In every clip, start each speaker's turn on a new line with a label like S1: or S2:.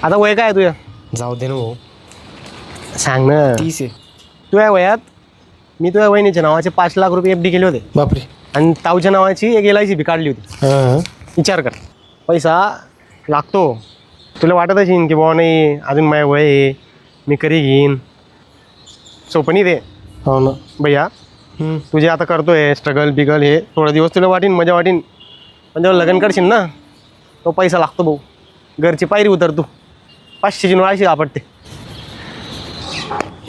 S1: आता वय काय आहे तुझं?
S2: जाऊ दे ना भाऊ.
S1: सांग ना.
S2: 30 आहे.
S1: तुझ्या वयात मी तुझ्या वहिनीच्या नावाचे 5 लाख रुपये FD केले होते
S2: बापरे.
S1: आणि ताऊच्या नावाची एक LIC बी काढली होती.
S2: हां.
S1: विचार कर, पैसा लागतो. तुला वाटत असेल की बाबा नाही अजून माझं वय आहे, मी करी घेईन. सोपं नाही ते
S2: हो ना.
S1: भैया. तुझे आता करतोय स्ट्रगल बिगल, हे थोडा दिवस तुला वाटीन, मजा वाटीन, पण जेव्हा लग्न करशील ना तो पैसा लागतो भाऊ. घरची पायरी उतर तू, 500ची नोट अशी आपटते.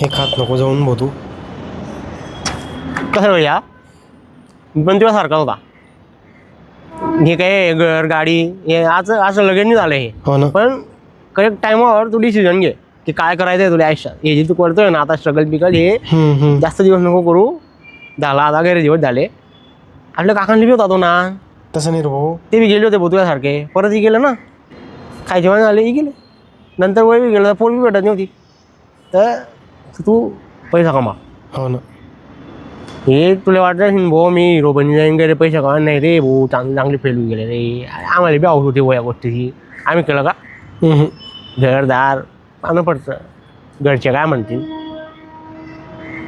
S2: हे खात नको जाऊन भाऊ तू.
S1: कसं भैया, पण तुझ्यासारखा होता. हे काय घर गाडी हे असं लगेच नाही झालं हे.
S2: हो ना.
S1: पण करेक्ट टायमावर तू डिसिजन घे की काय करायचं आहे तुला आयुष्यात. हे जे तू करतोय ना आता स्ट्रगल बिगल, हे जास्त दिवस नको करू. झाला आता गैर दिवस झाले. आपल्या काकांनी बी होता तो ना,
S2: तसं नाही रे भाऊ.
S1: ते बी गेले होते भाऊ तुझ्यासारखे. परत गेलं ना, खायचे जेवण झाले गेले. नंतर वय बी गेलं, पोर बी भेटत नव्हती. तर तू पैसा कमा.
S2: हो ना.
S1: हे तुला वाटतं भाऊ मी हिरो बनी जाईन गेले पैसे कमा. नाही रे भाऊ, चांगले फेल होऊन गेले रे. आम्हाला बी आवड होती वया गोष्टीची. आम्ही केलं का? घरदार पाहणं पडतं. घरचे काय म्हणतील,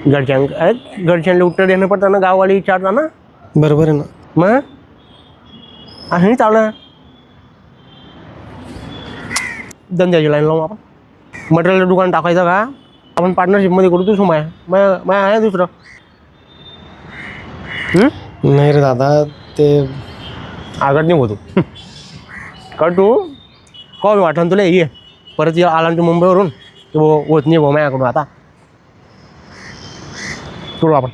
S1: घरच्यांना उत्तर देणं पडतं ना. गाववाले विचारता ना.
S2: बरोबर आहे ना.
S1: मग असं नाही चालणार. धंद्याची लाईन लावून आपण मटेरियलचं दुकान टाकायचं का? आपण पार्टनरशिपमध्ये करू. तू माया माया आहे दुसरं.
S2: नाही रे दादा, ते
S1: आगत नाही होतो का तू. कमी वाटलं तुला ये परत आला तू मुंबईवरून. तो होत नाही भाऊ माझ्याकडून. आता करू आपण.